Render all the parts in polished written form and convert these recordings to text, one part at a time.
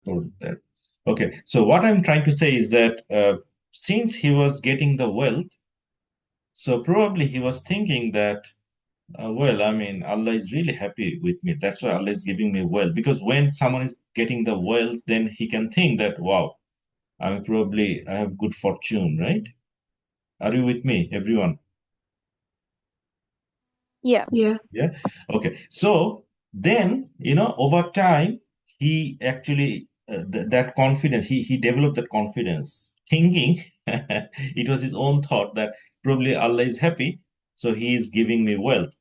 for that. Okay, so what I'm trying to say is that since he was getting the wealth, so probably he was thinking that, well, I mean, Allah is really happy with me. That's why Allah is giving me wealth. Because when someone is getting the wealth, then he can think that, wow, I have good fortune, right? Are you with me, everyone? Yeah. Yeah. Yeah. Okay. So then, over time, he actually that confidence, he developed that confidence, thinking it was his own thought that probably Allah is happy, so he is giving me wealth.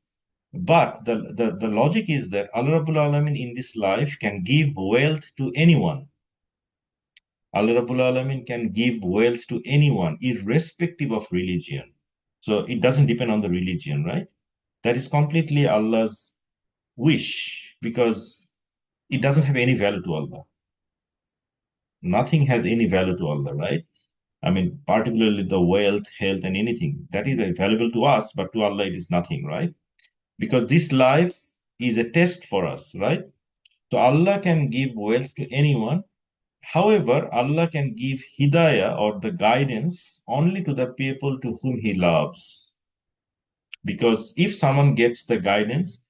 But the logic is that Allah Rabbul Alamin in this life can give wealth to anyone. Allah Rabbul Alamin can give wealth to anyone, irrespective of religion. So it doesn't depend on the religion, right? That is completely Allah's wish because it doesn't have any value to Allah. Nothing has any value to Allah, right? I mean, particularly the wealth, health, and anything that is valuable to us, but to Allah it is nothing, right? Because this life is a test for us, right? So Allah can give wealth to anyone. However, Allah can give hidayah or the guidance only to the people to whom He loves. Because if someone gets the guidance,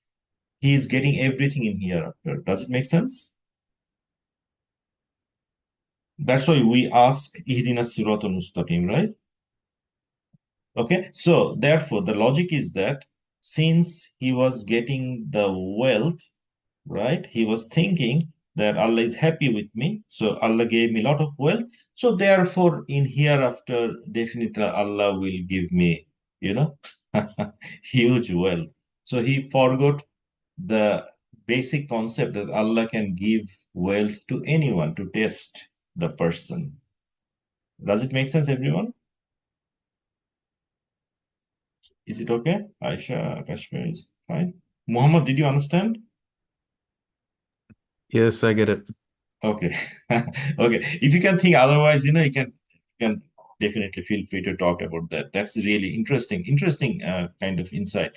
he is getting everything in hereafter. Does it make sense? That's why we ask Ihdina Siratul Mustaqim, right? Okay, so therefore the logic is that since he was getting the wealth, right, he was thinking that Allah is happy with me, so Allah gave me a lot of wealth. So therefore, in hereafter, definitely Allah will give me, you know, huge wealth. So he forgot the basic concept that Allah can give wealth to anyone to test the person. Does it make sense, everyone? Is it okay? Aisha, Kashmir is fine. Muhammad, did you understand? Yes, I get it. Okay. Okay. If you can think otherwise, you can definitely feel free to talk about that. That's really interesting kind of insight.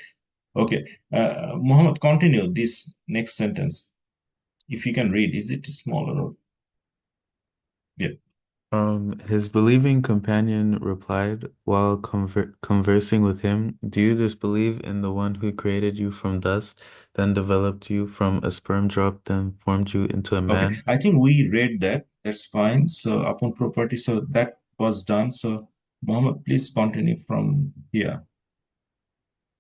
Okay. Muhammad, continue this next sentence. If you can read, is it smaller or yeah. His believing companion replied while conversing with him, "Do you disbelieve in the one who created you from dust, then developed you from a sperm drop, then formed you into a Okay. man? I think we read that. That's fine. So upon property, so that was done. So Muhammad, please continue from here.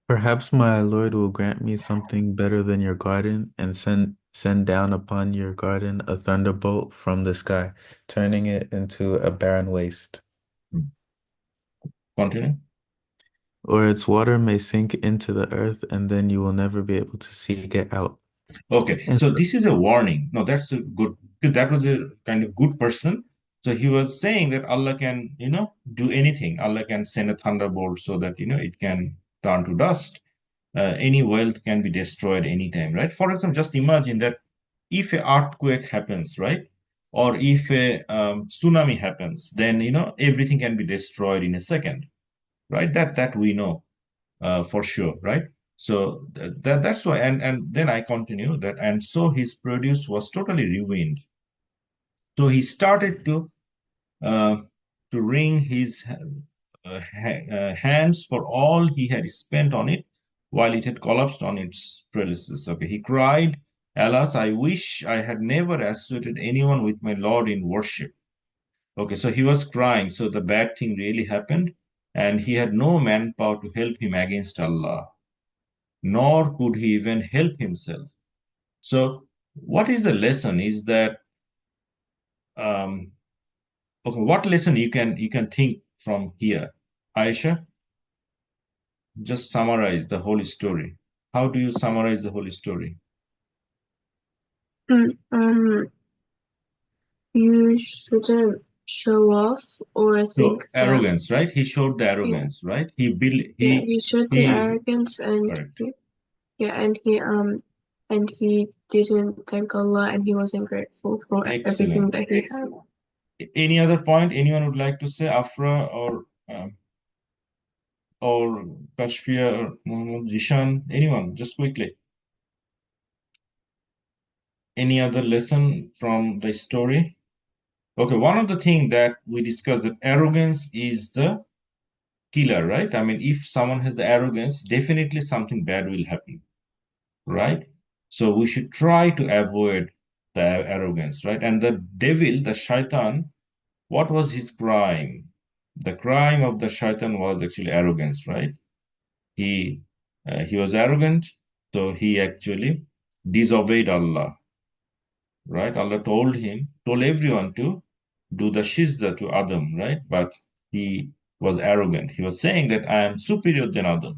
Perhaps my Lord will grant me something better than your garden and send down upon your garden a thunderbolt from the sky, turning it into a barren waste. Continue. Or its water may sink into the earth, and then you will never be able to seek it out." Okay, And so so, this is a warning. No, that's a good, because that was a kind of good person. So he was saying that Allah can, do anything. Allah can send a thunderbolt so that, it can turn to dust. Any wealth can be destroyed anytime, right? For example, just imagine that if an earthquake happens, right? Or if a tsunami happens, then, everything can be destroyed in a second, right? That we know for sure, right? So that's why, and then I continue that, and so his produce was totally ruined. So he started uh, to wring his hands for all he had spent on it, while it had collapsed on its trellises. Okay, he cried, "Alas, I wish I had never associated anyone with my Lord in worship." Okay, so he was crying. So the bad thing really happened, and he had no manpower to help him against Allah, nor could he even help himself. So, what is the lesson? Is that okay? What lesson you can think from here, Aisha? Just summarize the whole story. How do you summarize the whole story? Mm, you shouldn't show off or So think that, arrogance, right? He showed the yeah, arrogance, right? He built yeah, he he showed the he arrogance and correct. yeah, and he didn't thank Allah and he wasn't grateful for everything Excellent. that he had. Any other point anyone would like to say, Afra or Kashfia or Muhammad Jishan? Anyone? Just quickly. Any other lesson from the story? Okay, one of the things that we discussed that arrogance is the killer, right? I mean, if someone has the arrogance, definitely something bad will happen, right? So we should try to avoid the arrogance, right? And the devil, the shaitan, what was his crime? The crime of the shaitan was actually arrogance, right? He he was arrogant, so he actually disobeyed Allah, right? Allah told everyone to do the shizda to Adam, right? But he was arrogant. He was saying that I am superior than Adam,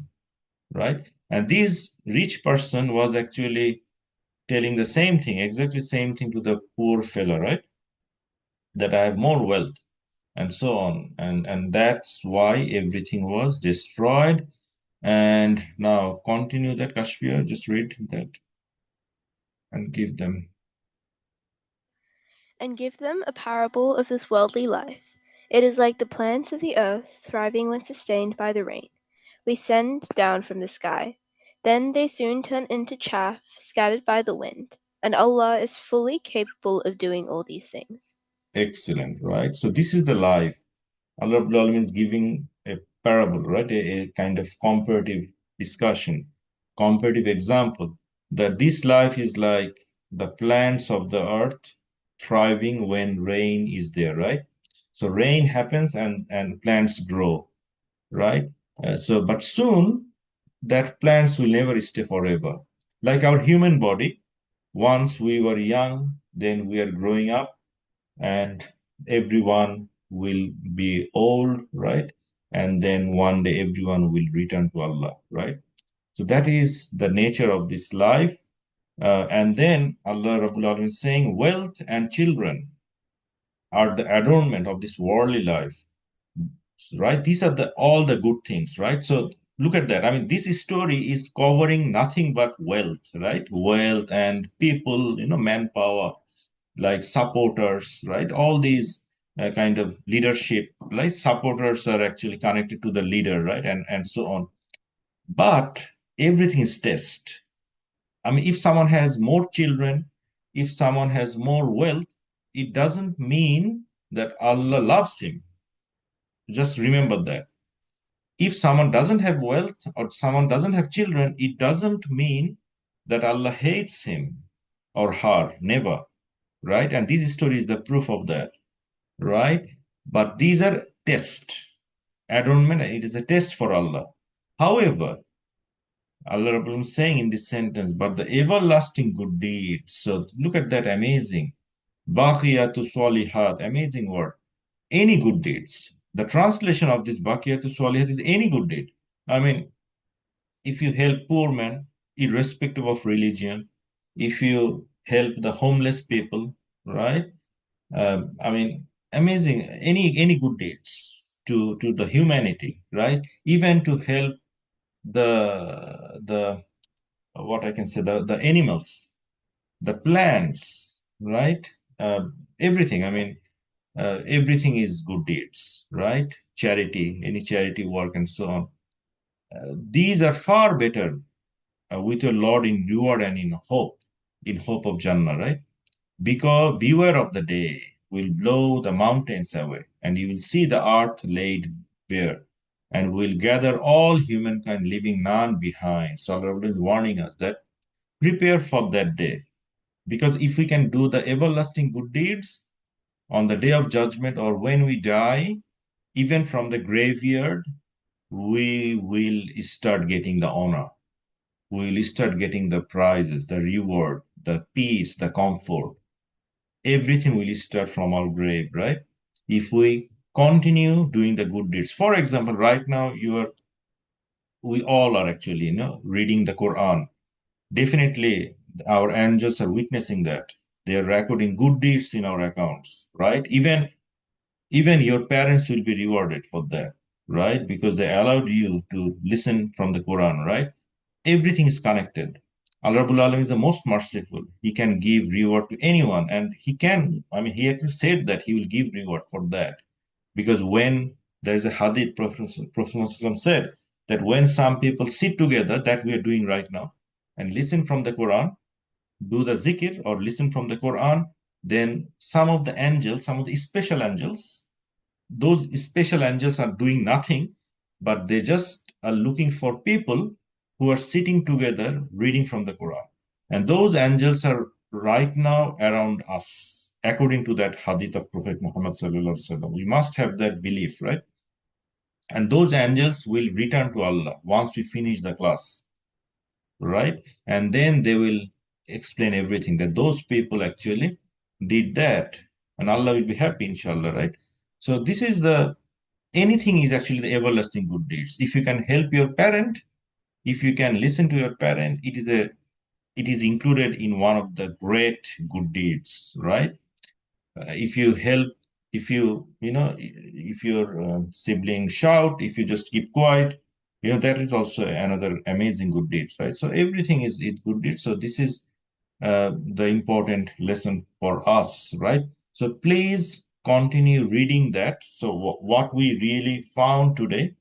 right? And this rich person was actually telling the same thing, exactly same thing to the poor fellow, right? That I have more wealth and so on. And that's why everything was destroyed. And now continue that, Kashmir. Just read that and give them. And give them a parable of this worldly life. It is like the plants of the earth, thriving when sustained by the rain we send down from the sky. Then they soon turn into chaff scattered by the wind, and Allah is fully capable of doing all these things. Excellent, right? So this is the life. Allah Rabbul Alamin is giving a parable, right? A kind of comparative discussion, comparative example that this life is like the plants of the earth thriving when rain is there, right? So rain happens and plants grow, right? But soon that plants will never stay forever. Like our human body, once we were young, then we are growing up, and everyone will be old, right? And then one day everyone will return to Allah, right? So that is the nature of this life. And then Allah Rabbul Alamin is saying, wealth and children are the adornment of this worldly life, right? These are the all the good things, right? So look at that. I mean, this story is covering nothing but wealth, right? Wealth and people, manpower, like supporters, right? All these kind of leadership, like supporters are actually connected to the leader, right? And so on. But everything is test. I mean, if someone has more children, if someone has more wealth, it doesn't mean that Allah loves him. Just remember that. If someone doesn't have wealth or someone doesn't have children, it doesn't mean that Allah hates him or her. Never, right? And this story is the proof of that, right? But these are tests, adornment, and it is a test for Allah. However, Allah Rabbil is saying in this sentence, but the everlasting good deeds. So look at that, amazing. Baqiyatu Salihat, amazing word. Any good deeds. The translation of this Baqiyatu Salihat is any good deed. I mean, if you help poor men, irrespective of religion, if you help the homeless people, right? I mean, amazing. Any good deeds to the humanity, right? Even to help the what I can say, the animals, the plants, right? Everything. I mean, everything is good deeds, right? Charity, any charity work, and so on. These are far better with your Lord in reward and in hope of Jannah, right? Because beware of the day will blow the mountains away, and you will see the earth laid bare, and will gather all humankind, leaving none behind. So Allah is warning us that prepare for that day. Because if we can do the everlasting good deeds on the day of judgment or when we die, even from the graveyard, we will start getting the honor. We will start getting the prizes, the reward, the peace, the comfort. Everything will start from our grave, right? If we continue doing the good deeds. For example, right now we all are actually, reading the Quran. Definitely, our angels are witnessing that. They are recording good deeds in our accounts, right? Even your parents will be rewarded for that, right? Because they allowed you to listen from the Quran, right? Everything is connected. Allah Rabbul Alam is the most merciful. He can give reward to anyone, and he actually said that he will give reward for that. Because when there is a hadith, Prophet Muhammad said that when some people sit together, that we are doing right now, and listen from the Quran, do the zikr or listen from the Quran, then some of the angels, some of the special angels, those special angels are doing nothing, but they just are looking for people who are sitting together reading from the Quran. And those angels are right now around us, according to that hadith of Prophet Muhammad sallallahu alaihi wasallam. We must have that belief, right? And those angels will return to Allah once we finish the class, right? And then they will explain everything that those people actually did that, and Allah will be happy, inshallah, right? So this is the anything is actually the everlasting good deeds. If you can help your parent, if you can listen to your parent, it is included in one of the great good deeds, right? If you help, if if your sibling shout, if you just keep quiet, that is also another amazing good deeds, right? So everything is good deeds. So this is the important lesson for us, right? So please continue reading that. So what we really found today,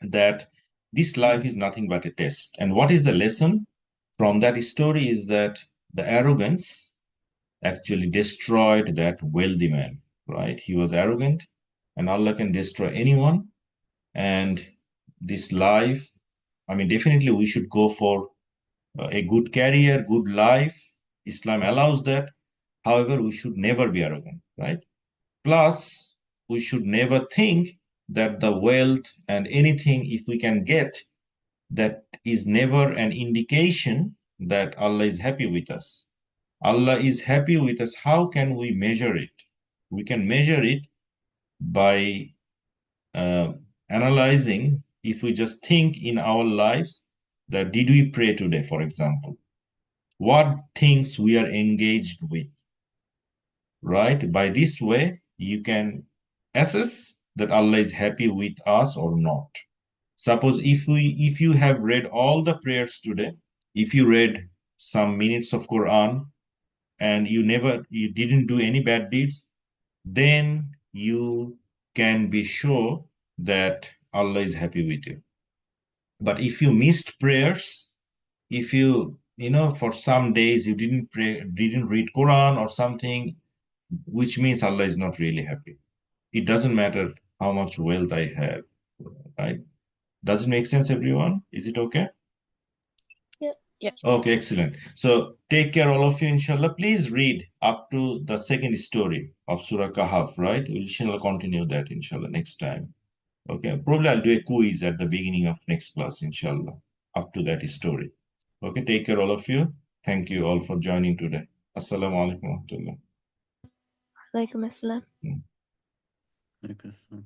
that this life is nothing but a test. And what is the lesson from that story is that the arrogance actually destroyed that wealthy man, right? He was arrogant, and Allah can destroy anyone. And this life, I mean, definitely we should go for a good career, good life. Islam allows that. However, we should never be arrogant, right? Plus, we should never think that the wealth and anything, if we can get, that is never an indication that Allah is happy with us. Allah is happy with us. How can we measure it? We can measure it by analyzing, if we just think in our lives, that did we pray today, for example? What things we are engaged with, right? By this way, you can assess that Allah is happy with us or not. Suppose if you have read all the prayers today, if you read some minutes of Quran and you didn't do any bad deeds, then you can be sure that Allah is happy with you. But if you missed prayers, if for some days you didn't pray, didn't read Quran or something, which means Allah is not really happy. It doesn't matter how much wealth I have, right? Does it make sense, everyone? Is it okay? Yep. Yep. Okay, excellent. So take care, all of you, inshallah. Please read up to the second story of Surah Kahaf, right? We shall continue that, inshallah, next time. Okay, probably I'll do a quiz at the beginning of next class, inshallah, up to that story. Okay, take care, all of you. Thank you all for joining today. Assalamu alaikum wa rahmatullah. Alaikum assalam. Okay, so.